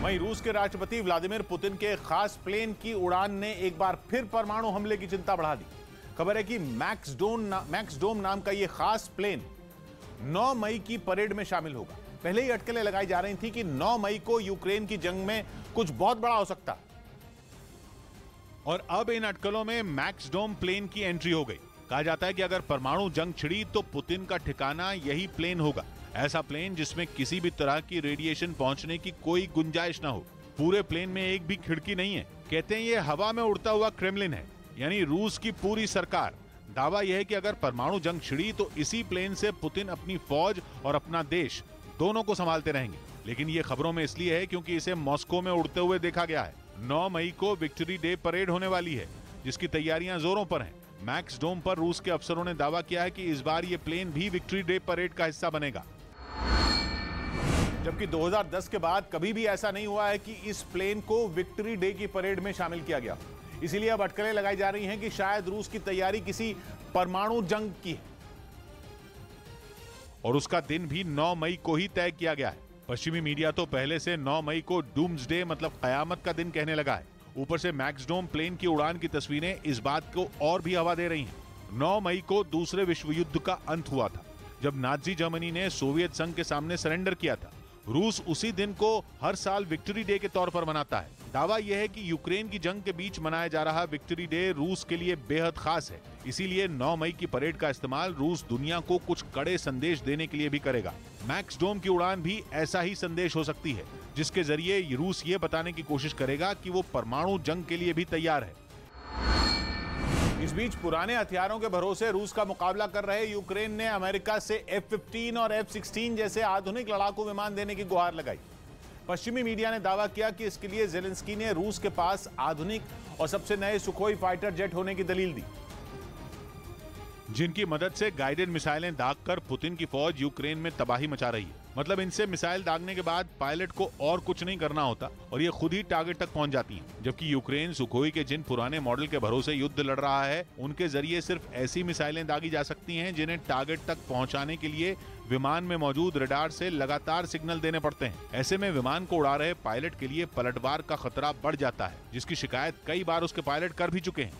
वहीं रूस के राष्ट्रपति व्लादिमीर पुतिन के खास प्लेन की उड़ान ने एक बार फिर परमाणु हमले की चिंता बढ़ा दी। खबर है कि मैक्स डोम नाम का यह खास प्लेन 9 मई की परेड में शामिल होगा। पहले ही अटकलें लगाई जा रही थी कि 9 मई को यूक्रेन की जंग में कुछ बहुत बड़ा हो सकता है, और अब इन अटकलों में मैक्स डोम प्लेन की एंट्री हो गई। कहा जाता है कि अगर परमाणु जंग छिड़ी तो पुतिन का ठिकाना यही प्लेन होगा। ऐसा प्लेन जिसमें किसी भी तरह की रेडिएशन पहुंचने की कोई गुंजाइश ना हो। पूरे प्लेन में एक भी खिड़की नहीं है। कहते हैं ये हवा में उड़ता हुआ क्रेमलिन है, यानी रूस की पूरी सरकार। दावा यह है कि अगर परमाणु जंग छिड़ी तो इसी प्लेन से पुतिन अपनी फौज और अपना देश दोनों को संभालते रहेंगे। लेकिन ये खबरों में इसलिए है क्योंकि इसे मॉस्को में उड़ते हुए देखा गया है। 9 मई को विक्ट्री डे परेड होने वाली है, जिसकी तैयारियां जोरों पर हैं। मैक्स डोम पर रूस के अफसरों ने दावा किया है कि इस बार ये प्लेन भी विक्ट्री डे परेड का हिस्सा बनेगा, जबकि 2010 के बाद कभी भी ऐसा नहीं हुआ है कि इस प्लेन को विक्ट्री डे की परेड में शामिल किया गया। इसीलिए अब अटकलें लगाई जा रही हैं कि शायद रूस की तैयारी किसी परमाणु जंग की है, और उसका दिन भी 9 मई को ही तय किया गया है। पश्चिमी मीडिया तो पहले से 9 मई को डूम्सडे मतलब कयामत का दिन कहने लगा है। ऊपर से मैक्स डोम प्लेन की उड़ान की तस्वीरें इस बात को और भी हवा दे रही हैं। 9 मई को दूसरे विश्व युद्ध का अंत हुआ था, जब नाजी जर्मनी ने सोवियत संघ के सामने सरेंडर किया था। रूस उसी दिन को हर साल विक्ट्री डे के तौर पर मनाता है। दावा यह है कि यूक्रेन की जंग के बीच मनाया जा रहा विक्ट्री डे रूस के लिए बेहद खास है। इसीलिए 9 मई की परेड का इस्तेमाल रूस दुनिया को कुछ कड़े संदेश देने के लिए भी करेगा। मैक्स डोम की उड़ान भी ऐसा ही संदेश हो सकती है, जिसके जरिए रूस ये बताने की कोशिश करेगा कि वो परमाणु जंग के लिए भी तैयार है। इस बीच पुराने हथियारों के भरोसे रूस का मुकाबला कर रहे यूक्रेन ने अमेरिका से F-15 और F-16 जैसे आधुनिक लड़ाकू विमान देने की गुहार लगाई। पश्चिमी मीडिया ने दावा किया कि इसके लिए ज़ेलेंस्की ने रूस के पास आधुनिक और सबसे नए सुखोई फाइटर जेट होने की दलील दी, जिनकी मदद से गाइडेड मिसाइलें दागकर पुतिन की फौज यूक्रेन में तबाही मचा रही है। मतलब इनसे मिसाइल दागने के बाद पायलट को और कुछ नहीं करना होता और ये खुद ही टारगेट तक पहुंच जाती हैं। जबकि यूक्रेन सुखोई के जिन पुराने मॉडल के भरोसे युद्ध लड़ रहा है, उनके जरिए सिर्फ ऐसी मिसाइलें दागी जा सकती हैं जिन्हें टारगेट तक पहुंचाने के लिए विमान में मौजूद रडार से लगातार सिग्नल देने पड़ते हैं। ऐसे में विमान को उड़ा रहे पायलट के लिए पलटवार का खतरा बढ़ जाता है, जिसकी शिकायत कई बार उसके पायलट कर भी चुके हैं।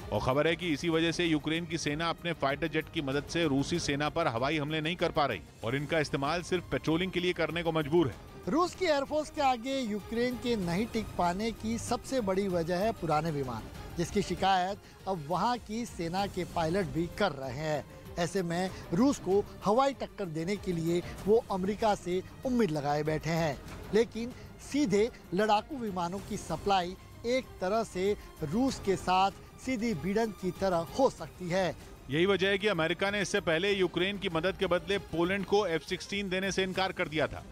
और खबर है कि इसी वजह से यूक्रेन की सेना अपने फाइटर जेट की मदद से रूसी सेना पर हवाई हमले नहीं कर पा रही और इनका इस्तेमाल सिर्फ पेट्रोलिंग के लिए करने को मजबूर है। रूस की एयरफोर्स के आगे यूक्रेन के नहीं टिक पाने की सबसे बड़ी वजह है पुराने विमान, जिसकी शिकायत अब वहां की सेना के पायलट भी कर रहे हैं। ऐसे में रूस को हवाई टक्कर देने के लिए वो अमेरिका से उम्मीद लगाए बैठे हैं, लेकिन सीधे लड़ाकू विमानों की सप्लाई एक तरह से रूस के साथ सीधी भिड़ंत की तरह हो सकती है। यही वजह है कि अमेरिका ने इससे पहले यूक्रेन की मदद के बदले पोलैंड को F-16 देने से इनकार कर दिया था।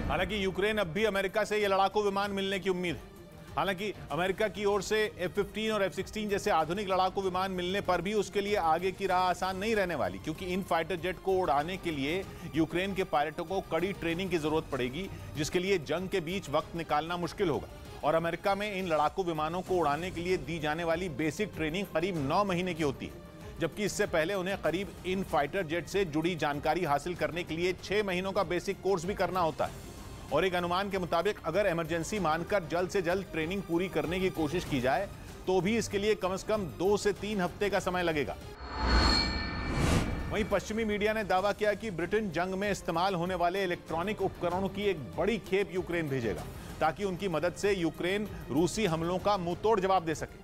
हालांकि यूक्रेन अब भी अमेरिका से ये लड़ाकू विमान मिलने की उम्मीद है। हालांकि अमेरिका की ओर से F-15 और F-16 जैसे आधुनिक लड़ाकू विमान मिलने पर भी उसके लिए आगे की राह आसान नहीं रहने वाली, क्योंकि इन फाइटर जेट को उड़ाने के लिए यूक्रेन के पायलटों को कड़ी ट्रेनिंग की जरूरत पड़ेगी, जिसके लिए जंग के बीच वक्त निकालना मुश्किल होगा। और अमेरिका में इन लड़ाकू विमानों को उड़ाने के लिए दी जाने वाली बेसिक ट्रेनिंग करीब 9 महीने की होती है, जबकि इससे पहले उन्हें करीब इन फाइटर जेट से जुड़ी जानकारी हासिल करने के लिए 6 महीनों का बेसिक कोर्स भी करना होता है। और एक अनुमान के मुताबिक अगर इमरजेंसी मानकर जल्द से जल्द ट्रेनिंग पूरी करने की कोशिश की जाए तो भी इसके लिए कम से कम 2 से 3 हफ्ते का समय लगेगा। वहीं पश्चिमी मीडिया ने दावा किया कि ब्रिटेन जंग में इस्तेमाल होने वाले इलेक्ट्रॉनिक उपकरणों की एक बड़ी खेप यूक्रेन भेजेगा, ताकि उनकी मदद से यूक्रेन रूसी हमलों का मुंहतोड़ जवाब दे सके।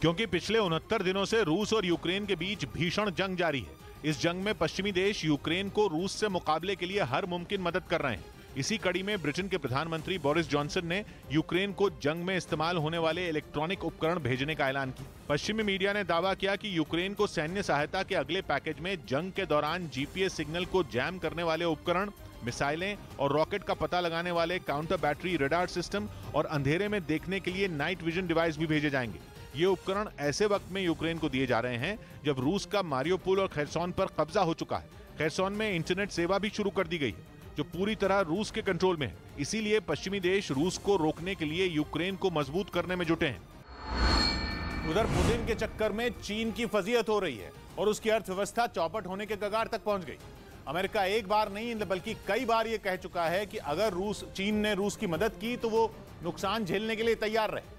क्योंकि पिछले 69 दिनों से रूस और यूक्रेन के बीच भीषण जंग जारी है। इस जंग में पश्चिमी देश यूक्रेन को रूस से मुकाबले के लिए हर मुमकिन मदद कर रहे हैं। इसी कड़ी में ब्रिटेन के प्रधानमंत्री बोरिस जॉनसन ने यूक्रेन को जंग में इस्तेमाल होने वाले इलेक्ट्रॉनिक उपकरण भेजने का ऐलान किया। पश्चिमी मीडिया ने दावा किया कि यूक्रेन को सैन्य सहायता के अगले पैकेज में जंग के दौरान जीपीएस सिग्नल को जैम करने वाले उपकरण, मिसाइलें और रॉकेट का पता लगाने वाले काउंटर बैटरी रडार सिस्टम और अंधेरे में देखने के लिए नाइट विजन डिवाइस भी भेजे जाएंगे। ये उपकरण ऐसे वक्त में यूक्रेन को दिए जा रहे हैं जब रूस का मारियोपोल और खेरसोन पर कब्जा हो चुका है। खेरसोन में इंटरनेट सेवा भी शुरू कर दी गई है, जो पूरी तरह रूस के कंट्रोल में है। इसीलिए पश्चिमी देश रूस को रोकने के लिए यूक्रेन को मजबूत करने में जुटे हैं। उधर पुतिन के चक्कर में चीन की फजीहत हो रही है और उसकी अर्थव्यवस्था चौपट होने के कगार तक पहुंच गई। अमेरिका एक बार नहीं बल्कि कई बार यह कह चुका है कि अगर चीन ने रूस की मदद की तो वो नुकसान झेलने के लिए तैयार रहे।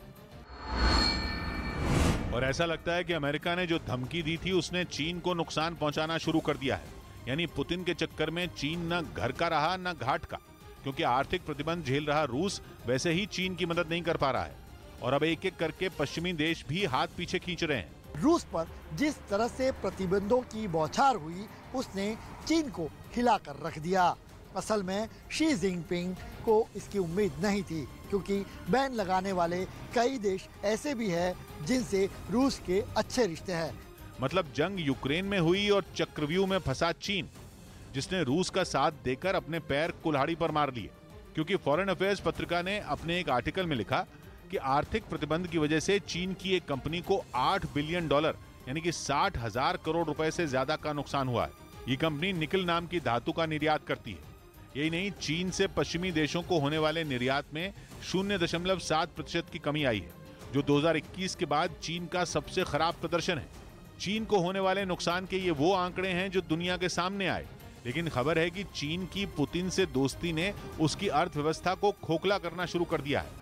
और ऐसा लगता है कि अमेरिका ने जो धमकी दी थी उसने चीन को नुकसान पहुंचाना शुरू कर दिया है। यानी पुतिन के चक्कर में चीन न घर का रहा न घाट का, क्योंकि आर्थिक प्रतिबंध झेल रहा रूस वैसे ही चीन की मदद नहीं कर पा रहा है और अब एक एक करके पश्चिमी देश भी हाथ पीछे खींच रहे हैं। रूस पर जिस तरह से प्रतिबंधों की बौछार हुई उसने चीन को हिलाकर रख दिया। असल में शी जिनपिंग को इसकी उम्मीद नहीं थी, क्योंकि बैन लगाने वाले कई देश ऐसे भी हैं जिनसे रूस के अच्छे रिश्ते हैं। मतलब जंग यूक्रेन में हुई और चक्रव्यूह में फंसा चीन, जिसने रूस का साथ देकर अपने पैर कुल्हाड़ी पर मार लिए। क्योंकि फॉरेन अफेयर्स पत्रिका ने अपने एक आर्टिकल में लिखा कि आर्थिक प्रतिबंध की वजह से चीन की एक कंपनी को $8 बिलियन यानी कि 60,000 करोड़ रुपए से ज्यादा का नुकसान हुआ है। ये कंपनी निकल नाम की धातु का निर्यात करती है। यही नहीं, चीन से पश्चिमी देशों को होने वाले निर्यात में 0.7% की कमी आई है, जो 2021 के बाद चीन का सबसे खराब प्रदर्शन है। चीन को होने वाले नुकसान के ये वो आंकड़े हैं जो दुनिया के सामने आए, लेकिन खबर है कि चीन की पुतिन से दोस्ती ने उसकी अर्थव्यवस्था को खोखला करना शुरू कर दिया है।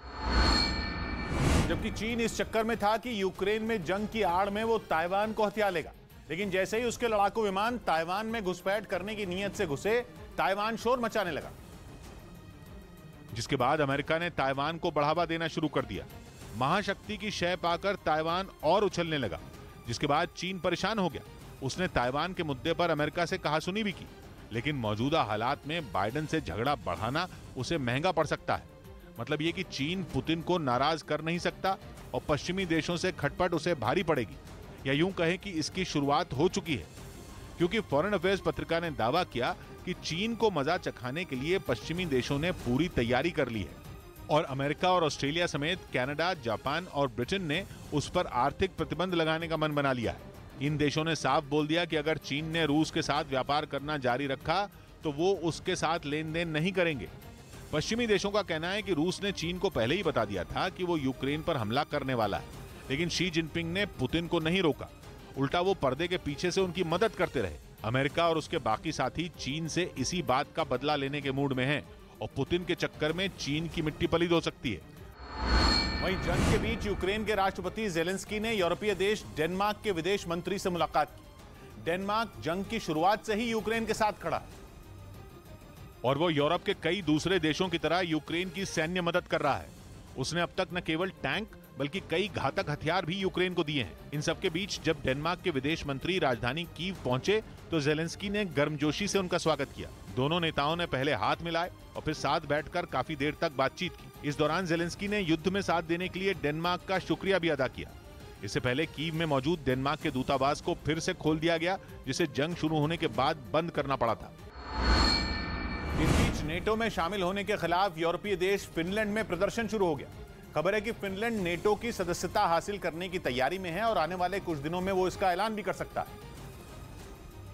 जबकि चीन इस चक्कर में था कि यूक्रेन में जंग की आड़ में वो ताइवान को हथिया लेगा, लेकिन जैसे ही उसके लड़ाकू विमान ताइवान में घुसपैठ करने की नीयत से घुसे, ताइवान शोर मचाने लगा, जिसके बाद अमेरिका ने ताइवान को बढ़ावा देना शुरू कर दिया। महाशक्ति की शय पाकर ताइवान और उछलने लगा, जिसके बाद चीन परेशान हो गया। उसने ताइवान के मुद्दे पर अमेरिका से कहासुनी भी की, लेकिन मौजूदा हालात में बाइडेन से झगड़ा बढ़ाना उसे महंगा पड़ सकता है। मतलब ये कि चीन पुतिन को नाराज कर नहीं सकता और पश्चिमी देशों से खटपट उसे भारी पड़ेगी, या यूं कहें कि इसकी शुरुआत हो चुकी है। क्योंकि फॉरेन अफेयर्स पत्रिका ने दावा किया कि चीन को मजा चखाने के लिए पश्चिमी देशों ने पूरी तैयारी कर ली है और अमेरिका और ऑस्ट्रेलिया समेत कनाडा, जापान और ब्रिटेन ने उस पर आर्थिक प्रतिबंध लगाने का मन बना लिया है। इन देशों ने साफ बोल दिया कि अगर चीन ने रूस के साथ व्यापार करना जारी रखा तो वो उसके साथ लेन देन नहीं करेंगे। पश्चिमी देशों का कहना है कि रूस ने चीन को पहले ही बता दिया था कि वो यूक्रेन पर हमला करने वाला है, लेकिन शी जिनपिंग ने पुतिन को नहीं रोका। उल्टा वो पर्दे के पीछे से उनकी मदद करते रहे। अमेरिका और उसके बाकी साथी चीन से इसी बात का बदला लेने के मूड में हैं और पुतिन के चक्कर में चीन की मिट्टी पलीद हो सकती है। वहीं जंग के बीच यूक्रेन के राष्ट्रपति जेलेंस्की ने यूरोपीय देश डेनमार्क के विदेश मंत्री से मुलाकात की। डेनमार्क जंग की शुरुआत से ही यूक्रेन के साथ खड़ा और वो यूरोप के कई दूसरे देशों की तरह यूक्रेन की सैन्य मदद कर रहा है। उसने अब तक न केवल टैंक बल्कि कई घातक हथियार भी यूक्रेन को दिए हैं। इन सबके बीच जब डेनमार्क के विदेश मंत्री राजधानी कीव पहुंचे तो जेलेंस्की ने गर्मजोशी से उनका स्वागत किया। दोनों नेताओं ने पहले हाथ मिलाए और फिर साथ बैठकर काफी देर तक बातचीत की। इस दौरान जेलेंस्की ने युद्ध में साथ देने के लिए डेनमार्क का शुक्रिया भी अदा किया। इससे पहले कीव में मौजूद डेनमार्क के दूतावास को फिर से खोल दिया गया, जिसे जंग शुरू होने के बाद बंद करना पड़ा था। इस बीच नेटो में शामिल होने के खिलाफ यूरोपीय देश फिनलैंड में प्रदर्शन शुरू हो गया। खबर है कि फिनलैंड नेटो की सदस्यता हासिल करने की तैयारी में है और आने वाले कुछ दिनों में वो इसका ऐलान भी कर सकता है।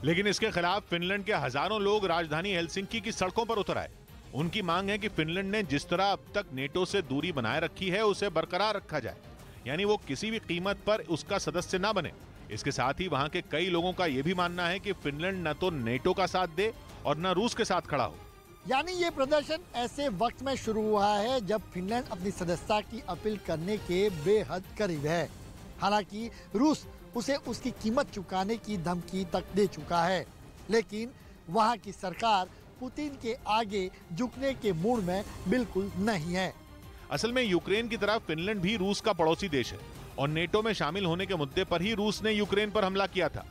लेकिन इसके खिलाफ फिनलैंड के हजारों लोग राजधानी हेलसिंकी की सड़कों पर उतर आए। उनकी मांग है कि फिनलैंड ने जिस तरह अब तक नेटो से दूरी बनाए रखी है उसे बरकरार रखा जाए, यानी वो किसी भी कीमत पर उसका सदस्य ना बने। इसके साथ ही वहां के कई लोगों का यह भी मानना है कि फिनलैंड न तो नेटो का साथ दे और न रूस के साथ खड़ा हो। यानी ये प्रदर्शन ऐसे वक्त में शुरू हुआ है जब फिनलैंड अपनी सदस्यता की अपील करने के बेहद करीब है। हालांकि रूस उसे उसकी कीमत चुकाने की धमकी तक दे चुका है, लेकिन वहां की सरकार पुतिन के आगे झुकने के मूड में बिल्कुल नहीं है। असल में यूक्रेन की तरह फिनलैंड भी रूस का पड़ोसी देश है और नेटो में शामिल होने के मुद्दे पर ही रूस ने यूक्रेन पर हमला किया था।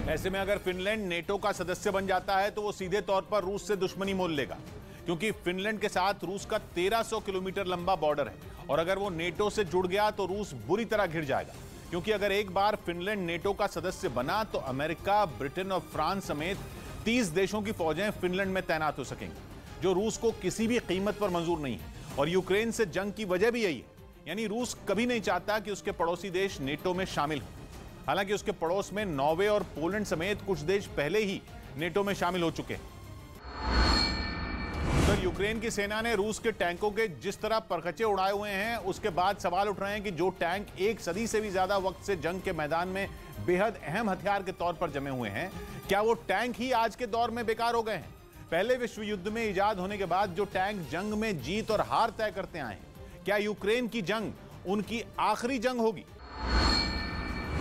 ऐसे में अगर फिनलैंड नेटो का सदस्य बन जाता है तो वो सीधे तौर पर रूस से दुश्मनी मोल लेगा, क्योंकि फिनलैंड के साथ रूस का 1300 किलोमीटर लंबा बॉर्डर है और अगर वो नेटो से जुड़ गया तो रूस बुरी तरह घिर जाएगा। क्योंकि अगर एक बार फिनलैंड नेटो का सदस्य बना तो अमेरिका, ब्रिटेन और फ्रांस समेत 30 देशों की फौजें फिनलैंड में तैनात हो सकेंगी, जो रूस को किसी भी कीमत पर मंजूर नहीं है। और यूक्रेन से जंग की वजह भी यही है, यानी रूस कभी नहीं चाहता कि उसके पड़ोसी देश नेटो में शामिल हो। हालांकि उसके पड़ोस में नॉर्वे और पोलैंड समेत कुछ देश पहले ही नेटो में शामिल हो चुके हैं। तो और यूक्रेन की सेना ने रूस के टैंकों के जिस तरह परखचे उड़ाए हुए हैं, उसके बाद सवाल उठ रहे हैं कि जो टैंक एक सदी से भी ज्यादा वक्त से जंग के मैदान में बेहद अहम हथियार के तौर पर जमे हुए हैं, क्या वो टैंक ही आज के दौर में बेकार हो गए हैं? पहले विश्व युद्ध में इजाद होने के बाद जो टैंक जंग में जीत और हार तय करते आए हैं, क्या यूक्रेन की जंग उनकी आखिरी जंग होगी?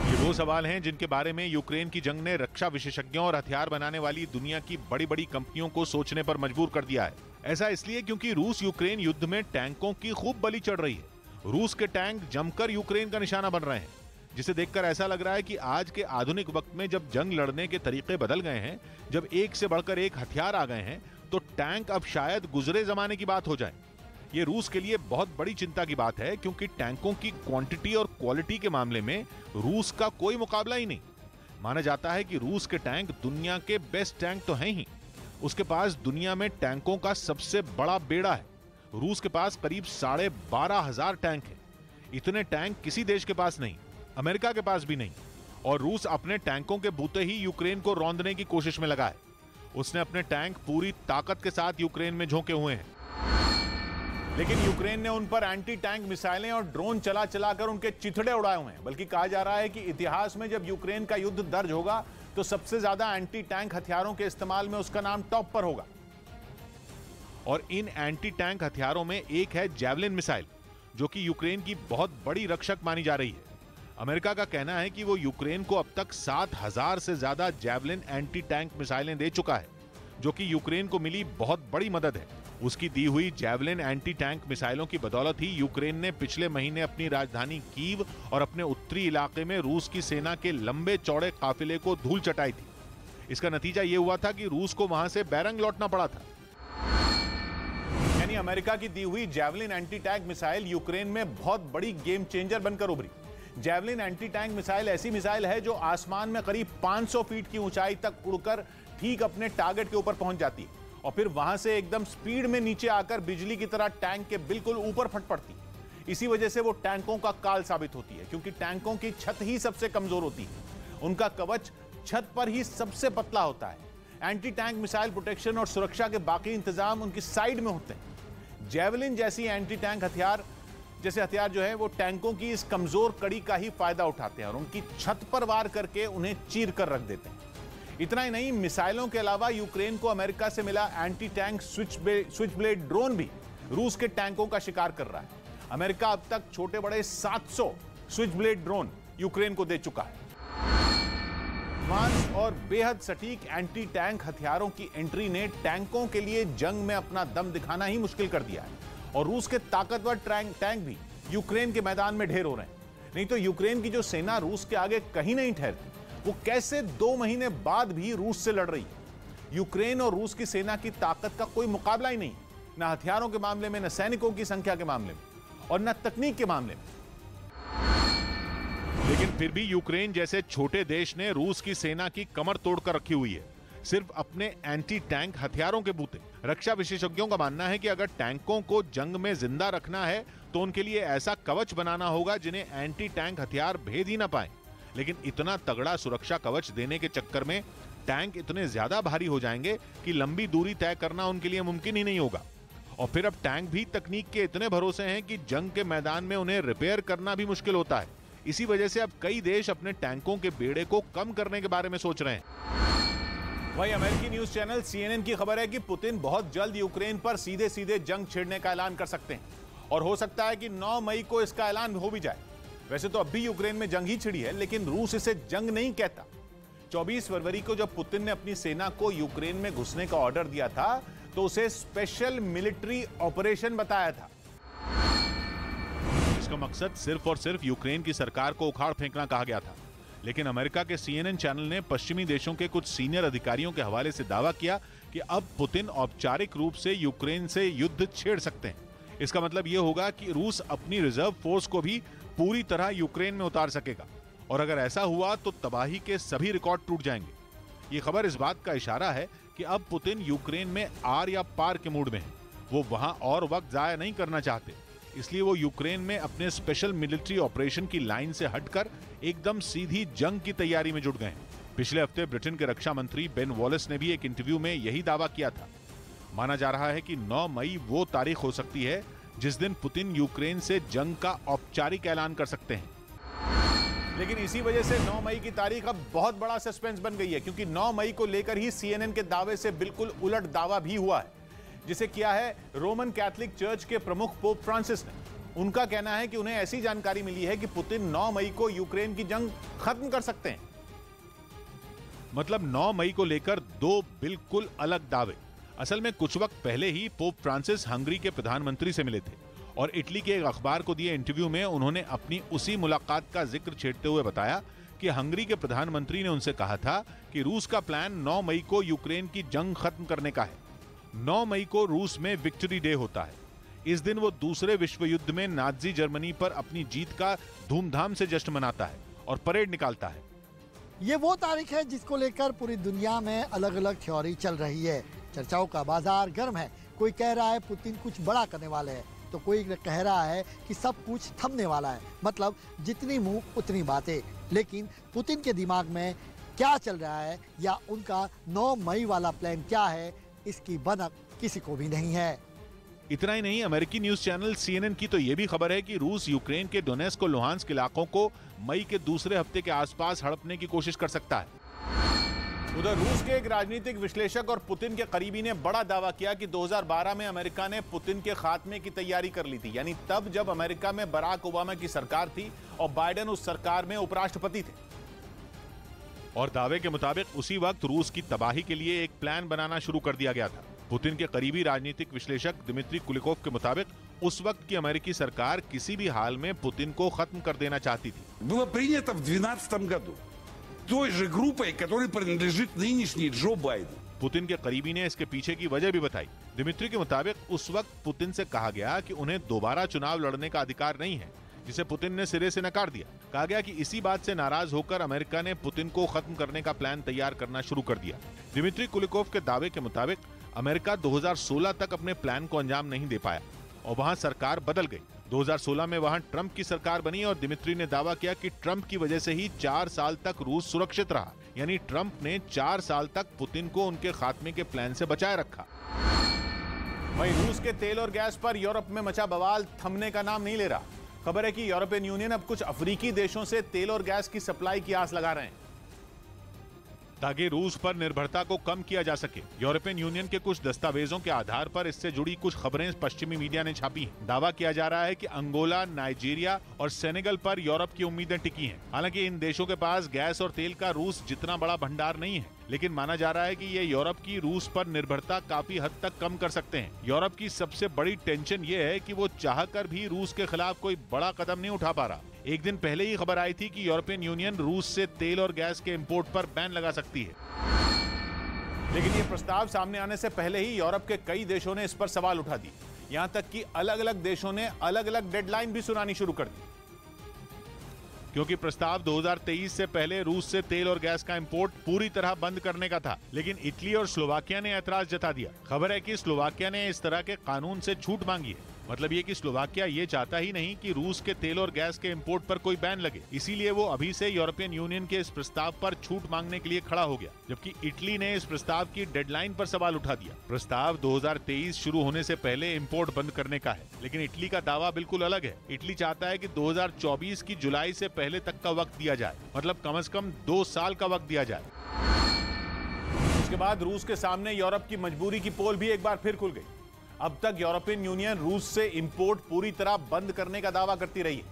ये वो सवाल हैं जिनके बारे में यूक्रेन की जंग ने रक्षा विशेषज्ञों और हथियार बनाने वाली दुनिया की बड़ी बड़ी कंपनियों को सोचने पर मजबूर कर दिया है। ऐसा इसलिए क्योंकि रूस यूक्रेन युद्ध में टैंकों की खूब बलि चढ़ रही है। रूस के टैंक जमकर यूक्रेन का निशाना बन रहे हैं, जिसे देखकर ऐसा लग रहा है कि आज के आधुनिक वक्त में जब जंग लड़ने के तरीके बदल गए हैं, जब एक से बढ़कर एक हथियार आ गए हैं, तो टैंक अब शायद गुजरे जमाने की बात हो जाए। ये रूस के लिए बहुत बड़ी चिंता की बात है, क्योंकि टैंकों की क्वांटिटी और क्वालिटी के मामले में रूस का कोई मुकाबला ही नहीं। माना जाता है कि रूस के टैंक दुनिया के बेस्ट टैंक तो हैं ही, उसके पास दुनिया में टैंकों का सबसे बड़ा बेड़ा है। रूस के पास करीब 12,500 टैंक हैं। इतने टैंक किसी देश के पास नहीं, अमेरिका के पास भी नहीं। और रूस अपने टैंकों के बूते ही यूक्रेन को रौंदने की कोशिश में लगा है। उसने अपने टैंक पूरी ताकत के साथ यूक्रेन में झोंके हुए हैं, लेकिन यूक्रेन ने उन पर एंटी टैंक मिसाइलें और ड्रोन चला चलाकर उनके चिथड़े उड़ाए हुए हैं। बल्कि कहा जा रहा है कि इतिहास में जब यूक्रेन का युद्ध दर्ज होगा, तो सबसे ज्यादा एंटी टैंक हथियारों के इस्तेमाल में उसका नाम टॉप पर होगा। और इन एंटी टैंक हथियारों में एक है जैवलिन मिसाइल, जो कि यूक्रेन की बहुत बड़ी रक्षक मानी जा रही है। अमेरिका का कहना है कि वो यूक्रेन को अब तक 7,000 से ज्यादा जैवलिन एंटी टैंक मिसाइलें दे चुका है, जो कि यूक्रेन को मिली बहुत बड़ी मदद है। उसकी दी हुई जैवलिन एंटी टैंक मिसाइलों की बदौलत ही यूक्रेन ने पिछले महीने अपनी राजधानी कीव और अपने उत्तरी इलाके में रूस की सेना के लंबे चौड़े काफिले को धूल चटाई थी। इसका नतीजा यह हुआ था कि रूस को वहां से बैरंग लौटना पड़ा था। यानी अमेरिका की दी हुई javelin anti tank missile Ukraine में बहुत बड़ी गेम चेंजर बनकर उभरी। जैवलिन एंटी टैंक मिसाइल ऐसी मिसाइल है जो आसमान में करीब 500 फीट की ऊंचाई तक उड़कर ठीक अपने टारगेट के ऊपर पहुंच जाती है और फिर वहां से एकदम स्पीड में नीचे आकर बिजली की तरह टैंक के बिल्कुल ऊपर फट पड़ती है। इसी वजह से वो टैंकों का काल साबित होती है, क्योंकि टैंकों की छत ही सबसे कमजोर होती है। उनका कवच छत पर ही सबसे पतला होता है। एंटी टैंक मिसाइल प्रोटेक्शन और सुरक्षा के बाकी इंतजाम उनकी साइड में होते हैं। जेवलिन जैसी एंटी टैंक हथियार जो है वो टैंकों की इस कमजोर कड़ी का ही फायदा उठाते हैं और उनकी छत पर वार करके उन्हें चीर कर रख देते हैं। इतना ही नहीं, मिसाइलों के अलावा यूक्रेन को अमेरिका से मिला anti tank switch blade drone भी रूस के टैंकों का शिकार कर रहा है। अमेरिका अब तक छोटे बड़े 700 स्विच ब्लेड ड्रोन यूक्रेन को दे चुका है। एडवांस और बेहद सटीक एंटी टैंक हथियारों की एंट्री ने टैंकों के लिए जंग में अपना दम दिखाना ही मुश्किल कर दिया है और रूस के ताकतवर टैंक भी यूक्रेन के मैदान में ढेर हो रहे हैं। नहीं तो यूक्रेन की जो सेना रूस के आगे कहीं नहीं ठहरती, वो कैसे 2 महीने बाद भी रूस से लड़ रही है। यूक्रेन और रूस की सेना की ताकत का कोई मुकाबला ही नहीं, न हथियारों के मामले में, न सैनिकों की संख्या के मामले में और न तकनीक के मामले में। लेकिन फिर भी यूक्रेन जैसे छोटे देश ने रूस की सेना की कमर तोड़कर रखी हुई है, सिर्फ अपने एंटी टैंक हथियारों के बूते। रक्षा विशेषज्ञों का मानना है कि अगर टैंकों को जंग में जिंदा रखना है तो उनके लिए ऐसा कवच बनाना होगा जिन्हें एंटी टैंक हथियार भेद ही ना पाए। लेकिन इतना तगड़ा सुरक्षा कवच देने के चक्कर में टैंक इतने ज्यादा भारी हो जाएंगे कि लंबी दूरी तय करना उनके लिए मुमकिन ही नहीं होगा। और फिर अब टैंक भी तकनीक के इतने भरोसे हैं कि जंग के मैदान में उन्हें रिपेयर करना भी मुश्किल होता है। इसी वजह से अब कई देश अपने टैंकों के बेड़े को कम करने के बारे में सोच रहे हैं। वहीं अमेरिकी न्यूज चैनल CNN की खबर है कि पुतिन बहुत जल्द यूक्रेन पर सीधे सीधे जंग छेड़ने का ऐलान कर सकते हैं और हो सकता है कि 9 मई को इसका ऐलान हो भी जाए। वैसे तो अब भी यूक्रेन में जंग ही छिड़ी है, लेकिन रूस इसे जंग नहीं कहता। 24 फरवरी को जब पुतिन ने अपनी सेना को यूक्रेन में घुसने का ऑर्डर दिया था तो उसे स्पेशल मिलिट्री ऑपरेशन बताया था। इसका मकसद सिर्फ और सिर्फ यूक्रेन की सरकार को उखाड़ फेंकना कहा गया था। लेकिन अमेरिका के CNN चैनल ने पश्चिमी देशों के कुछ सीनियर अधिकारियों के हवाले से दावा किया कि अब पुतिन औपचारिक रूप से यूक्रेन से युद्ध छेड़ सकते हैं। इसका मतलब यह होगा कि रूस अपनी रिजर्व फोर्स को भी पूरी तरह यूक्रेन में उतार सकेगा और अगर ऐसा हुआ तो तबाही के सभी रिकॉर्ड टूट जाएंगे। ये खबर इस बात का इशारा है कि अब पुतिन यूक्रेन में आर या पार के मूड में है। वो वहां और वक्त जाया नहीं करना चाहते, इसलिए वो यूक्रेन में अपने स्पेशल मिलिट्री ऑपरेशन की लाइन से हटकर एकदम सीधी जंग की तैयारी में जुट गए हैं। पिछले हफ्ते ब्रिटेन के रक्षा मंत्री बेन वॉलेस ने भी एक इंटरव्यू में यही दावा किया था। माना जा रहा है कि 9 मई वो तारीख हो सकती है जिस दिन पुतिन यूक्रेन से जंग का औपचारिक ऐलान कर सकते हैं। लेकिन इसी वजह से 9 मई की तारीख अब बहुत बड़ा सस्पेंस बन गई है, क्योंकि 9 मई को लेकर ही CNN के दावे से बिल्कुल उलट दावा भी हुआ है, जिसे किया है रोमन कैथोलिक चर्च के प्रमुख पोप फ्रांसिस ने। उनका कहना है कि उन्हें ऐसी जानकारी मिली है कि पुतिन 9 मई को यूक्रेन की जंग खत्म कर सकते हैं। मतलब 9 मई को लेकर दो बिल्कुल अलग दावे। असल में कुछ वक्त पहले ही पोप फ्रांसिस हंगरी के प्रधानमंत्री से मिले थे और इटली के एक अखबार को दिए इंटरव्यू में उन्होंने अपनी उसी मुलाकात का जिक्र छेड़ते हुए बताया कि हंगरी के प्रधानमंत्री ने उनसे कहा था कि रूस का प्लान 9 मई को यूक्रेन की जंग खत्म करने का है। 9 मई को रूस में विक्ट्री डे होता है। इस दिन वो दूसरे विश्व युद्ध में नाजी जर्मनी पर अपनी जीत का धूमधाम से जश्न मनाता है और परेड निकालता है। ये वो तारीख है जिसको लेकर पूरी दुनिया में अलग अलग थ्योरी चल रही है। चर्चाओं का बाजार गर्म है। कोई कह रहा है पुतिन कुछ बड़ा करने वाले हैं, तो कोई कह रहा है कि सब कुछ थमने वाला है। मतलब जितनी मुंह उतनी बातें। लेकिन पुतिन के दिमाग में क्या चल रहा है या उनका 9 मई वाला प्लान क्या है, इसकी भनक किसी को भी नहीं है। इतना ही नहीं, अमेरिकी न्यूज चैनल CNN की तो ये भी खबर है कि रूस यूक्रेन के डोनेस्क और लुहांस्क इलाकों को मई के दूसरे हफ्ते के आसपास हड़पने की कोशिश कर सकता है। उधर रूस के एक राजनीतिक विश्लेषक और पुतिन के करीबी ने बड़ा दावा किया कि 2012 में अमेरिका ने पुतिन के खात्मे की तैयारी कर ली थी, यानी तब जब अमेरिका में बराक ओबामा की सरकार थी और बाइडेन उस सरकार में उपराष्ट्रपति थे। और दावे के मुताबिक उसी वक्त रूस की तबाही के लिए एक प्लान बनाना शुरू कर दिया गया था। पुतिन के करीबी राजनीतिक विश्लेषक दिमित्री कुलिकोव के मुताबिक उस वक्त की अमेरिकी सरकार किसी भी हाल में पुतिन को खत्म कर देना चाहती थी। Было принято в 2012 году той же группой, которой принадлежит нынешний Джо Байден। पुतिन के करीबी ने इसके पीछे की वजह भी बताई। दिमित्री के मुताबिक उस वक्त पुतिन से कहा गया कि उन्हें दोबारा चुनाव लड़ने का अधिकार नहीं है, जिसे पुतिन ने सिरे से नकार दिया। कहा गया कि इसी बात से नाराज होकर अमेरिका ने पुतिन को खत्म करने का प्लान तैयार करना शुरू कर दिया। दिमित्री कुलिकोव के दावे के मुताबिक अमेरिका 2016 तक अपने प्लान को अंजाम नहीं दे पाया और वहां सरकार बदल गई। 2016 में वहां ट्रंप की सरकार बनी और दिमित्री ने दावा किया कि ट्रंप की वजह से ही 4 साल तक रूस सुरक्षित रहा, यानी ट्रंप ने 4 साल तक पुतिन को उनके खात्मे के प्लान से बचाए रखा। वहीं रूस के तेल और गैस पर यूरोप में मचा बवाल थमने का नाम नहीं ले रहा। खबर है कि यूरोपियन यूनियन अब कुछ अफ्रीकी देशों से तेल और गैस की सप्लाई की आस लगा रहे हैं ताकि रूस पर निर्भरता को कम किया जा सके। यूरोपियन यूनियन के कुछ दस्तावेजों के आधार पर इससे जुड़ी कुछ खबरें पश्चिमी मीडिया ने छापी हैं। दावा किया जा रहा है कि अंगोला, नाइजीरिया और सेनेगल पर यूरोप की उम्मीदें टिकी हैं। हालांकि इन देशों के पास गैस और तेल का रूस जितना बड़ा भंडार नहीं है, लेकिन माना जा रहा है कि ये यूरोप की रूस पर निर्भरता काफी हद तक कम कर सकते हैं। यूरोप की सबसे बड़ी टेंशन ये है कि वो चाहकर भी रूस के खिलाफ कोई बड़ा कदम नहीं उठा पा रहा। एक दिन पहले ही खबर आई थी कि यूरोपियन यूनियन रूस से तेल और गैस के इंपोर्ट पर बैन लगा सकती है, लेकिन ये प्रस्ताव सामने आने से पहले ही यूरोप के कई देशों ने इस पर सवाल उठा दिए। यहां तक कि अलग अलग देशों ने अलग अलग डेडलाइन भी सुनानी शुरू कर दी, क्योंकि प्रस्ताव 2023 से पहले रूस से तेल और गैस का इंपोर्ट पूरी तरह बंद करने का था। लेकिन इटली और स्लोवाकिया ने ऐतराज जता दिया। खबर है कि स्लोवाकिया ने इस तरह के कानून से छूट मांगी है। मतलब ये कि स्लोवाकिया ये चाहता ही नहीं कि रूस के तेल और गैस के इंपोर्ट पर कोई बैन लगे, इसीलिए वो अभी से यूरोपियन यूनियन के इस प्रस्ताव पर छूट मांगने के लिए खड़ा हो गया। जबकि इटली ने इस प्रस्ताव की डेडलाइन पर सवाल उठा दिया। प्रस्ताव 2023 शुरू होने से पहले इंपोर्ट बंद करने का है, लेकिन इटली का दावा बिल्कुल अलग है। इटली चाहता है कि 2024 की जुलाई से पहले तक का वक्त दिया जाए, मतलब कम से कम 2 साल का वक्त दिया जाए। इसके बाद रूस के सामने यूरोप की मजबूरी की पोल भी एक बार फिर खुल गई। अब तक यूरोपियन यूनियन रूस से इंपोर्ट पूरी तरह बंद करने का दावा करती रही है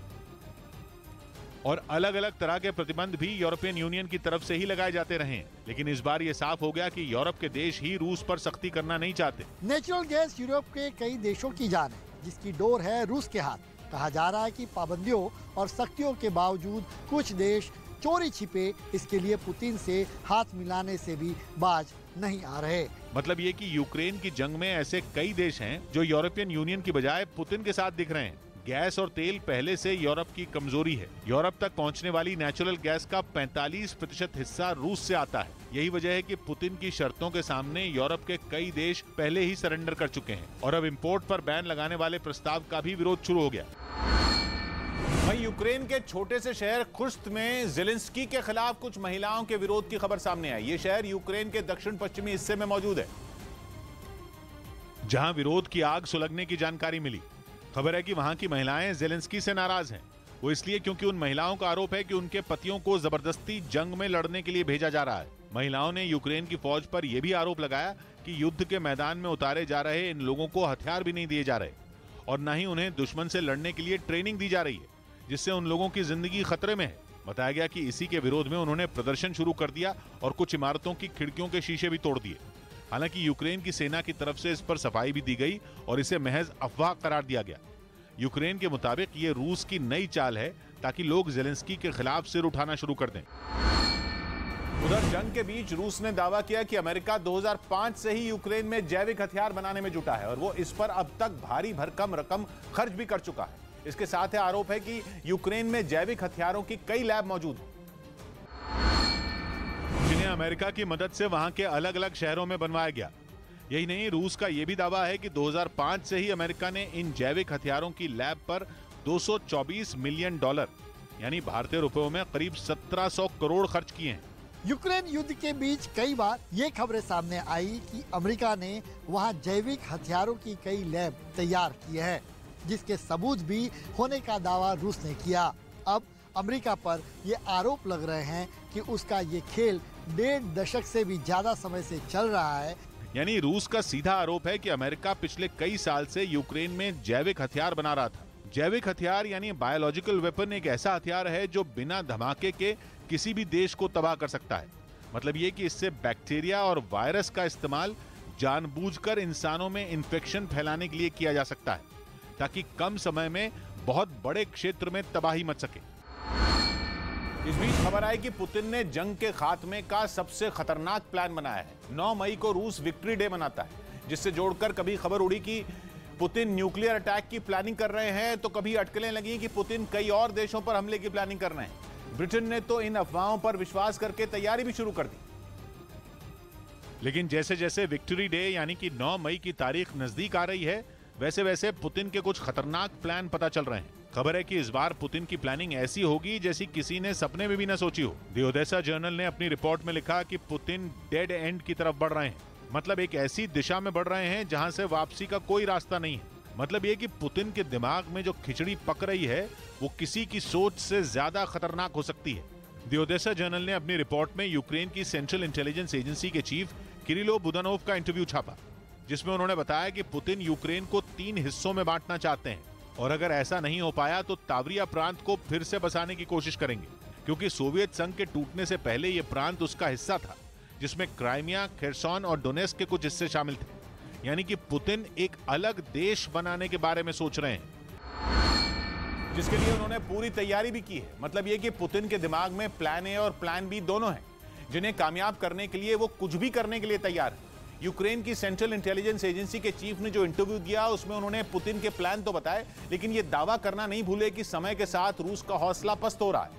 और अलग अलग तरह के प्रतिबंध भी यूरोपियन यूनियन की तरफ से ही लगाए जाते रहे हैं। लेकिन इस बार यह साफ हो गया कि यूरोप के देश ही रूस पर सख्ती करना नहीं चाहते। नेचुरल गैस यूरोप के कई देशों की जान है, जिसकी डोर है रूस के हाथ। कहा जा रहा है कि पाबंदियों और सख्तियों के बावजूद कुछ देश चोरी छिपे इसके लिए पुतिन से हाथ मिलाने से भी बाज नहीं आ रहे। मतलब ये कि यूक्रेन की जंग में ऐसे कई देश हैं जो यूरोपियन यूनियन की बजाय पुतिन के साथ दिख रहे हैं। गैस और तेल पहले से यूरोप की कमजोरी है। यूरोप तक पहुंचने वाली नेचुरल गैस का 45% हिस्सा रूस से आता है। यही वजह है कि पुतिन की शर्तों के सामने यूरोप के कई देश पहले ही सरेंडर कर चुके हैं और अब इंपोर्ट पर बैन लगाने वाले प्रस्ताव का भी विरोध शुरू हो गया। वहीं यूक्रेन के छोटे से शहर खुर्स्त में ज़ेलेंस्की के खिलाफ कुछ महिलाओं के विरोध की खबर सामने आई। ये शहर यूक्रेन के दक्षिण पश्चिमी हिस्से में मौजूद है। जहां विरोध की आग सुलगने की जानकारी मिली। खबर है कि वहां की महिलाएं ज़ेलेंस्की से नाराज हैं। वो इसलिए क्योंकि उन महिलाओं का आरोप है कि उनके पतियों को जबरदस्ती जंग में लड़ने के लिए भेजा जा रहा है। महिलाओं ने यूक्रेन की फौज पर यह भी आरोप लगाया कि युद्ध के मैदान में उतारे जा रहे इन लोगों को हथियार भी नहीं दिए जा रहे और न ही उन्हें दुश्मन से लड़ने के लिए ट्रेनिंग दी जा रही है, जिससे उन लोगों की जिंदगी खतरे में है। बताया गया कि इसी के विरोध में उन्होंने प्रदर्शन शुरू कर दिया और कुछ इमारतों की खिड़कियों के शीशे भी तोड़ दिए। हालांकि यूक्रेन की सेना की तरफ से इस पर सफाई भी दी गई और इसे महज अफवाह करार दिया गया। यूक्रेन के मुताबिक ये रूस की नई चाल है ताकि लोग ज़ेलेंस्की के खिलाफ सिर उठाना शुरू कर दें। उधर जंग के बीच रूस ने दावा किया कि अमेरिका 2005 से ही यूक्रेन में जैविक हथियार बनाने में जुटा है और वो इस पर अब तक भारी भरकम रकम खर्च भी कर चुका है। इसके साथ ही आरोप है कि यूक्रेन में जैविक हथियारों की कई लैब मौजूद हैं, जिन्हें अमेरिका की मदद से वहां के अलग अलग शहरों में बनवाया गया। यही नहीं, रूस का यह भी दावा है कि 2005 से ही अमेरिका ने इन जैविक हथियारों की लैब पर $224 मिलियन यानी भारतीय रुपयों में करीब 1700 करोड़ खर्च किए हैं। यूक्रेन युद्ध के बीच कई बार ये खबरें सामने आई कि अमेरिका ने वहां जैविक हथियारों की कई लैब तैयार की है, जिसके सबूत भी होने का दावा रूस ने किया। अब अमेरिका पर ये आरोप लग रहे हैं कि उसका ये खेल 1.5 दशक से भी ज्यादा समय से चल रहा है। यानी रूस का सीधा आरोप है कि अमेरिका पिछले कई साल से यूक्रेन में जैविक हथियार बना रहा था। जैविक हथियार यानी बायोलॉजिकल वेपन एक ऐसा हथियार है जो बिना धमाके के किसी भी देश को तबाह कर सकता है। मतलब ये कि इससे बैक्टीरिया और वायरस का इस्तेमाल जानबूझकर इंसानों में इन्फेक्शन फैलाने के लिए किया जा सकता है, ताकि कम समय में बहुत बड़े क्षेत्र में तबाही मच सके। इस बीच खबर आई कि पुतिन ने जंग के खात्मे का सबसे खतरनाक प्लान बनाया है। 9 मई को रूस विक्ट्री डे मनाता है, जिससे जोड़कर कभी खबर उड़ी कि पुतिन न्यूक्लियर अटैक की प्लानिंग कर रहे हैं, तो कभी अटकलें लगी कि पुतिन कई और देशों पर हमले की प्लानिंग कर रहे हैं। ब्रिटेन ने तो इन अफवाहों पर विश्वास करके तैयारी भी शुरू कर दी। लेकिन जैसे जैसे विक्ट्री डे यानी कि 9 मई की तारीख नजदीक आ रही है, वैसे वैसे पुतिन के कुछ खतरनाक प्लान पता चल रहे हैं। खबर है कि इस बार पुतिन की प्लानिंग ऐसी होगी जैसी किसी ने सपने में भी न सोची हो। द ओडेसा जर्नल ने अपनी रिपोर्ट में लिखा कि पुतिन डेड एंड की तरफ बढ़ रहे हैं, मतलब एक ऐसी दिशा में बढ़ रहे हैं जहां से वापसी का कोई रास्ता नहीं है। मतलब ये कि पुतिन के दिमाग में जो खिचड़ी पक रही है वो किसी की सोच से ज्यादा खतरनाक हो सकती है। द ओडेसा जर्नल ने अपनी रिपोर्ट में यूक्रेन की सेंट्रल इंटेलिजेंस एजेंसी के चीफ किरिलो बुदानोव का इंटरव्यू छापा, जिसमें उन्होंने बताया कि पुतिन यूक्रेन को 3 हिस्सों में बांटना चाहते हैं और अगर ऐसा नहीं हो पाया तो तावरिया प्रांत को फिर से बसाने की कोशिश करेंगे, क्योंकि सोवियत संघ के टूटने से पहले यह प्रांत उसका हिस्सा था, जिसमें क्राइमिया, खेरसॉन और डोनेस्क के कुछ हिस्से शामिल थे। यानी कि पुतिन एक अलग देश बनाने के बारे में सोच रहे हैं, जिसके लिए उन्होंने पूरी तैयारी भी की है। मतलब ये कि पुतिन के दिमाग में प्लान ए और प्लान बी दोनों हैं, जिन्हें कामयाब करने के लिए वो कुछ भी करने के लिए तैयार है। यूक्रेन की सेंट्रल इंटेलिजेंस एजेंसी के चीफ ने जो इंटरव्यू दिया उसमें उन्होंने पुतिन के प्लान तो बताए, लेकिन ये दावा करना नहीं भूले कि समय के साथ रूस का हौसला पस्त हो रहा है,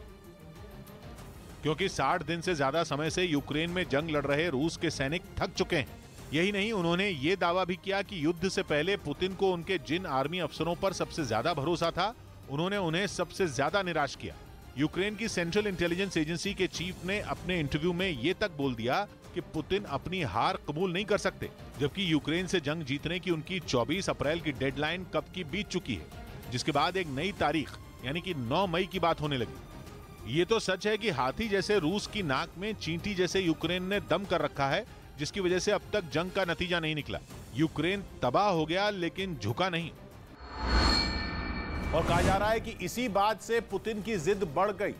क्योंकि 60 दिन से ज्यादा समय से यूक्रेन में जंग लड़ रहे रूस के सैनिक थक चुके हैं। यही नहीं, उन्होंने ये दावा भी किया कि युद्ध से पहले पुतिन को उनके जिन आर्मी अफसरों पर सबसे ज्यादा भरोसा था, उन्होंने उन्हें सबसे ज्यादा निराश किया। यूक्रेन की सेंट्रल इंटेलिजेंस एजेंसी के चीफ ने अपने इंटरव्यू में ये तक बोल दिया कि पुतिन अपनी हार कबूल नहीं कर सकते, जबकि यूक्रेन से जंग जीतने की उनकी 24 अप्रैल की डेडलाइन कब की बीत चुकी है, जिसके बाद एक नई तारीख यानी कि 9 मई की बात होने लगी। ये तो सच है कि हाथी जैसे रूस की नाक में चींटी जैसे यूक्रेन ने दम कर रखा है, जिसकी वजह से अब तक जंग का नतीजा नहीं निकला। यूक्रेन तबाह हो गया लेकिन झुका नहीं, और कहा जा रहा है कि इसी बात से पुतिन की जिद बढ़ गई।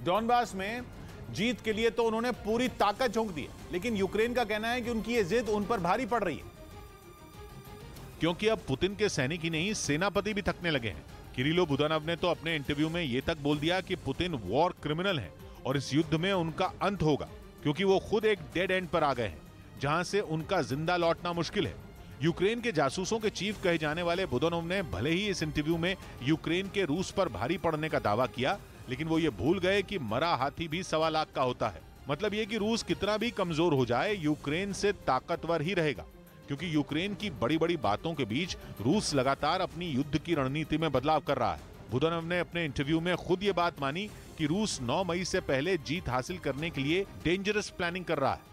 डॉनबास में जीत के लिए तो उन्होंने पूरी ताकत झोंक दी, लेकिन यूक्रेन का कहना है कि उनकी ये जिद उन पर भारी पड़ रही है, क्योंकि अब पुतिन के सैनिक ही नहीं सेनापति भी थकने लगे हैं। किरिलो बुदानोव ने तो अपने इंटरव्यू में यह तक बोल दिया कि पुतिन वॉर क्रिमिनल है और इस युद्ध में उनका अंत होगा, क्योंकि वो खुद एक डेड एंड पर आ गए हैं जहां से उनका जिंदा लौटना मुश्किल है। यूक्रेन के जासूसों के चीफ कहे जाने वाले बुदानोव ने भले ही इस इंटरव्यू में यूक्रेन के रूस पर भारी पड़ने का दावा किया, लेकिन वो ये भूल गए कि मरा हाथी भी 1.25 लाख का होता है। मतलब ये कि रूस कितना भी कमजोर हो जाए, यूक्रेन से ताकतवर ही रहेगा, क्योंकि यूक्रेन की बड़ी बड़ी बातों के बीच रूस लगातार अपनी युद्ध की रणनीति में बदलाव कर रहा है। बुदानोव ने अपने इंटरव्यू में खुद ये बात मानी कि रूस 9 मई से पहले जीत हासिल करने के लिए डेंजरस प्लानिंग कर रहा है।